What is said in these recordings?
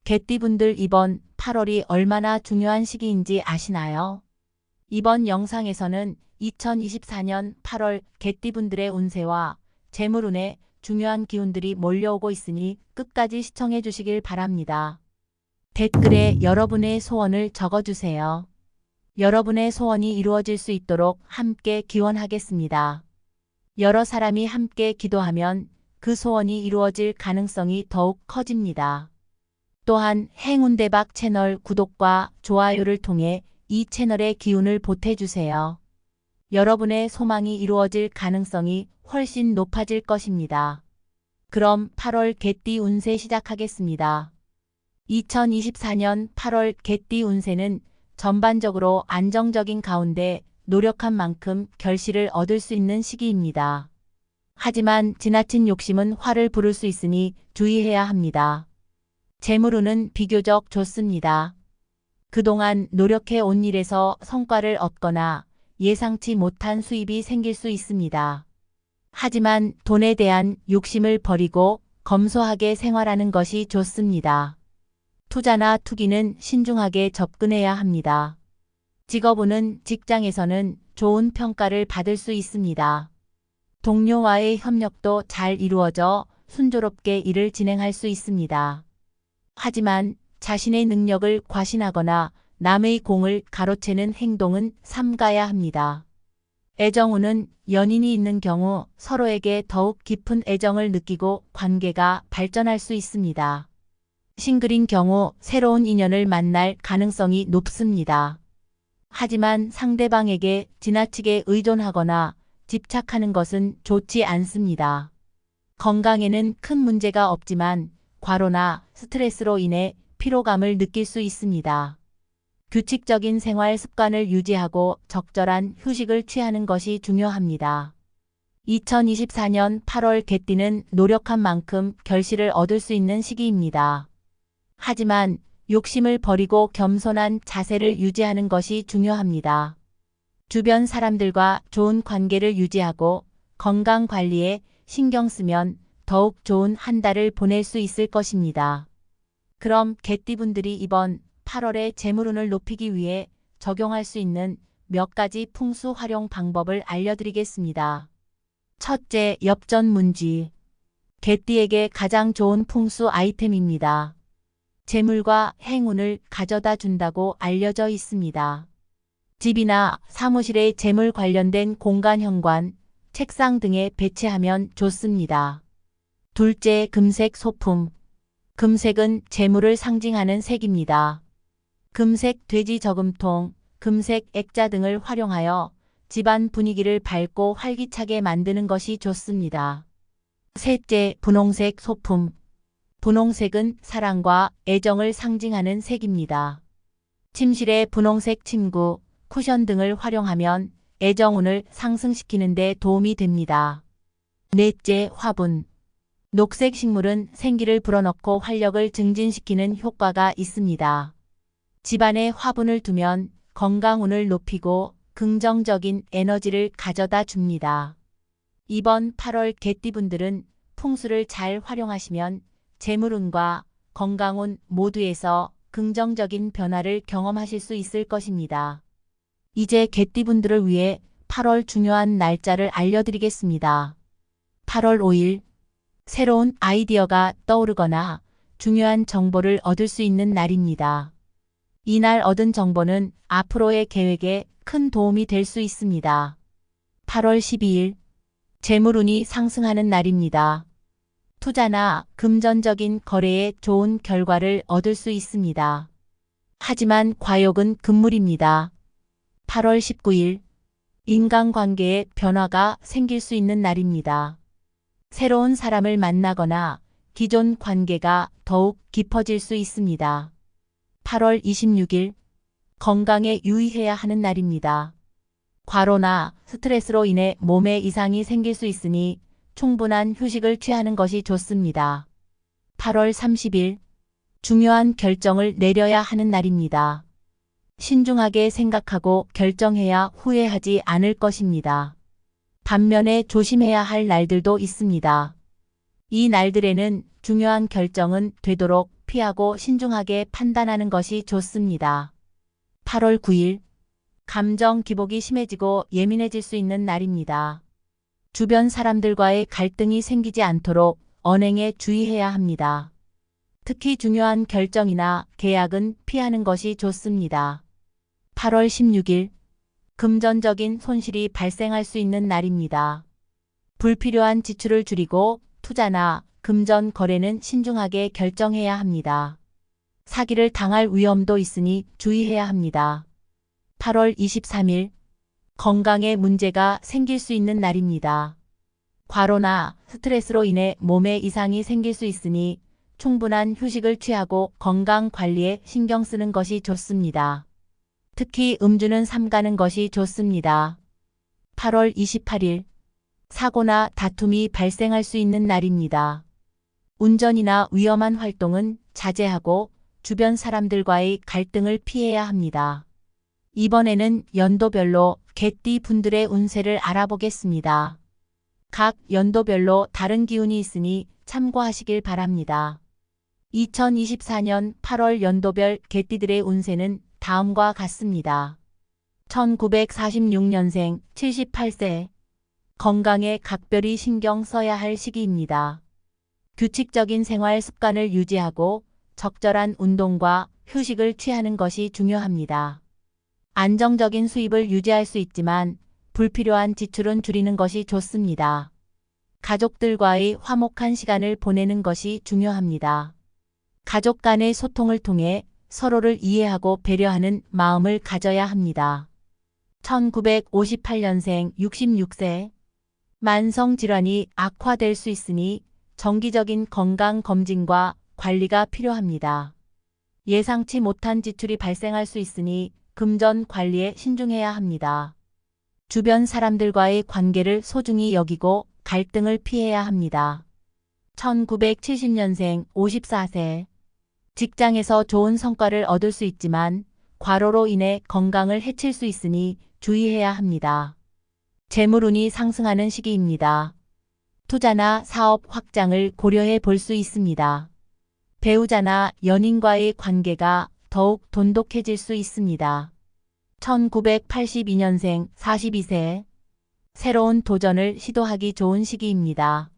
개띠분들 이번 8월이 얼마나 중요한 시기인지 아시나요? 이번 영상에서는 2024년 8월 개띠분들의 운세와 재물운에 중요한 기운들이 몰려오고 있으니 끝까지 시청해 주시길 바랍니다. 댓글에 여러분의 소원을 적어주세요. 여러분의 소원이 이루어질 수 있도록 함께 기원하겠습니다. 여러 사람이 함께 기도하면 그 소원이 이루어질 가능성이 더욱 커집니다. 또한 행운대박 채널 구독과 좋아요를 통해 이 채널의 기운을 보태주세요. 여러분의 소망이 이루어질 가능성이 훨씬 높아질 것입니다. 그럼 8월 개띠 운세 시작하겠습니다. 2024년 8월 개띠 운세는 전반적으로 안정적인 가운데 노력한 만큼 결실을 얻을 수 있는 시기입니다. 하지만 지나친 욕심은 화를 부를 수 있으니 주의해야 합니다. 재물운은 비교적 좋습니다. 그동안 노력해 온 일에서 성과를 얻거나 예상치 못한 수입이 생길 수 있습니다. 하지만 돈에 대한 욕심을 버리고 검소하게 생활하는 것이 좋습니다. 투자나 투기는 신중하게 접근해야 합니다. 직업운은 직장에서는 좋은 평가를 받을 수 있습니다. 동료와의 협력도 잘 이루어져 순조롭게 일을 진행할 수 있습니다. 하지만 자신의 능력을 과신하거나 남의 공을 가로채는 행동은 삼가야 합니다. 애정운은 연인이 있는 경우 서로에게 더욱 깊은 애정을 느끼고 관계가 발전할 수 있습니다. 싱글인 경우 새로운 인연을 만날 가능성이 높습니다. 하지만 상대방에게 지나치게 의존하거나 집착하는 것은 좋지 않습니다. 건강에는 큰 문제가 없지만 과로나 스트레스로 인해 피로감을 느낄 수 있습니다. 규칙적인 생활 습관을 유지하고 적절한 휴식을 취하는 것이 중요합니다. 2024년 8월 개띠는 노력한 만큼 결실을 얻을 수 있는 시기입니다. 하지만 욕심을 버리고 겸손한 자세를 유지하는 것이 중요합니다. 주변 사람들과 좋은 관계를 유지하고 건강 관리에 신경 쓰면 더욱 좋은 한 달을 보낼 수 있을 것입니다. 그럼 개띠분들이 이번 8월의 재물운을 높이기 위해 적용할 수 있는 몇 가지 풍수 활용 방법을 알려드리겠습니다. 첫째, 엽전문지. 개띠에게 가장 좋은 풍수 아이템입니다. 재물과 행운을 가져다 준다고 알려져 있습니다. 집이나 사무실에 재물 관련된 공간 현관, 책상 등에 배치하면 좋습니다. 둘째, 금색 소품. 금색은 재물을 상징하는 색입니다. 금색 돼지 저금통, 금색 액자 등을 활용하여 집안 분위기를 밝고 활기차게 만드는 것이 좋습니다. 셋째, 분홍색 소품. 분홍색은 사랑과 애정을 상징하는 색입니다. 침실에 분홍색 침구, 쿠션 등을 활용하면 애정운을 상승시키는 데 도움이 됩니다. 넷째, 화분. 녹색 식물은 생기를 불어넣고 활력을 증진시키는 효과가 있습니다. 집안에 화분을 두면 건강운을 높이고 긍정적인 에너지를 가져다 줍니다. 이번 8월 개띠분들은 풍수를 잘 활용하시면 재물운과 건강운 모두에서 긍정적인 변화를 경험하실 수 있을 것입니다. 이제 개띠분들을 위해 8월 중요한 날짜를 알려드리겠습니다. 8월 5일, 새로운 아이디어가 떠오르거나 중요한 정보를 얻을 수 있는 날입니다. 이날 얻은 정보는 앞으로의 계획에 큰 도움이 될 수 있습니다. 8월 12일, 재물운이 상승하는 날입니다. 투자나 금전적인 거래에 좋은 결과를 얻을 수 있습니다. 하지만 과욕은 금물입니다. 8월 19일, 인간관계에 변화가 생길 수 있는 날입니다. 새로운 사람을 만나거나 기존 관계가 더욱 깊어질 수 있습니다. 8월 26일, 건강에 유의해야 하는 날입니다. 과로나 스트레스로 인해 몸에 이상이 생길 수 있으니 충분한 휴식을 취하는 것이 좋습니다. 8월 30일, 중요한 결정을 내려야 하는 날입니다. 신중하게 생각하고 결정해야 후회하지 않을 것입니다. 반면에 조심해야 할 날들도 있습니다. 이 날들에는 중요한 결정은 되도록 피하고 신중하게 판단하는 것이 좋습니다. 8월 9일, 감정 기복이 심해지고 예민해질 수 있는 날입니다. 주변 사람들과의 갈등이 생기지 않도록 언행에 주의해야 합니다. 특히 중요한 결정이나 계약은 피하는 것이 좋습니다. 8월 16일, 금전적인 손실이 발생할 수 있는 날입니다. 불필요한 지출을 줄이고 투자나 금전 거래는 신중하게 결정해야 합니다. 사기를 당할 위험도 있으니 주의해야 합니다. 8월 23일, 건강에 문제가 생길 수 있는 날입니다. 과로나 스트레스로 인해 몸에 이상이 생길 수 있으니 충분한 휴식을 취하고 건강 관리에 신경 쓰는 것이 좋습니다. 특히 음주는 삼가는 것이 좋습니다. 8월 28일, 사고나 다툼이 발생할 수 있는 날입니다. 운전이나 위험한 활동은 자제하고 주변 사람들과의 갈등을 피해야 합니다. 이번에는 연도별로 개띠 분들의 운세를 알아보겠습니다. 각 연도별로 다른 기운이 있으니 참고하시길 바랍니다. 2024년 8월 연도별 개띠들의 운세는 다음과 같습니다. 1946년생 78세. 건강에 각별히 신경 써야 할 시기입니다. 규칙적인 생활 습관을 유지하고 적절한 운동과 휴식을 취하는 것이 중요합니다. 안정적인 수입을 유지할 수 있지만 불필요한 지출은 줄이는 것이 좋습니다. 가족들과의 화목한 시간을 보내는 것이 중요합니다. 가족 간의 소통을 통해 서로를 이해하고 배려하는 마음을 가져야 합니다. 1958년생 66세. 만성질환이 악화될 수 있으니 정기적인 건강검진과 관리가 필요합니다. 예상치 못한 지출이 발생할 수 있으니 금전 관리에 신중해야 합니다. 주변 사람들과의 관계를 소중히 여기고 갈등을 피해야 합니다. 1970년생 54세. 직장에서 좋은 성과를 얻을 수 있지만 과로로 인해 건강을 해칠 수 있으니 주의해야 합니다. 재물운이 상승하는 시기입니다. 투자나 사업 확장을 고려해 볼 수 있습니다. 배우자나 연인과의 관계가 더욱 돈독해질 수 있습니다. 1982년생 42세. 새로운 도전을 시도하기 좋은 시기입니다.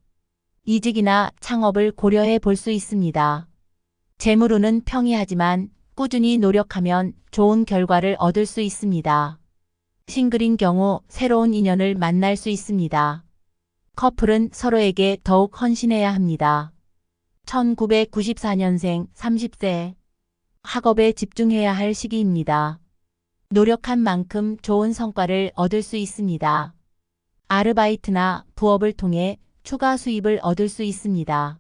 이직이나 창업을 고려해 볼 수 있습니다. 재물운은 평이하지만 꾸준히 노력하면 좋은 결과를 얻을 수 있습니다. 싱글인 경우 새로운 인연을 만날 수 있습니다. 커플은 서로에게 더욱 헌신해야 합니다. 1994년생 30세. 학업에 집중해야 할 시기입니다. 노력한 만큼 좋은 성과를 얻을 수 있습니다. 아르바이트나 부업을 통해 추가 수입을 얻을 수 있습니다.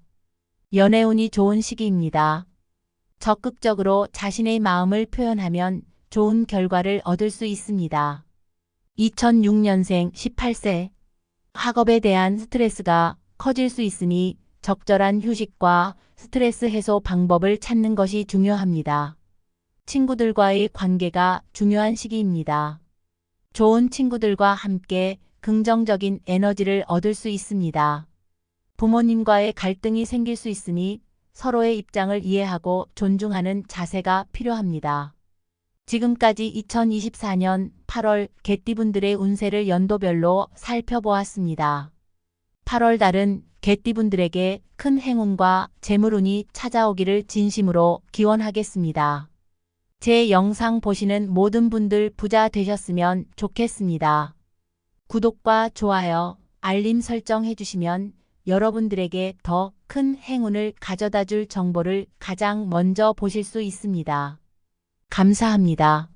연애운이 좋은 시기입니다. 적극적으로 자신의 마음을 표현하면 좋은 결과를 얻을 수 있습니다. 2006년생 18세. 학업에 대한 스트레스가 커질 수 있으니 적절한 휴식과 스트레스 해소 방법을 찾는 것이 중요합니다. 친구들과의 관계가 중요한 시기입니다. 좋은 친구들과 함께 긍정적인 에너지를 얻을 수 있습니다. 부모님과의 갈등이 생길 수 있으니 서로의 입장을 이해하고 존중하는 자세가 필요합니다. 지금까지 2024년 8월 개띠분들의 운세를 연도별로 살펴보았습니다. 8월 달은 개띠분들에게 큰 행운과 재물운이 찾아오기를 진심으로 기원하겠습니다. 제 영상 보시는 모든 분들 부자 되셨으면 좋겠습니다. 구독과 좋아요, 알림 설정 해주시면 여러분들에게 더 큰 행운을 가져다 줄 정보를 가장 먼저 보실 수 있습니다. 감사합니다.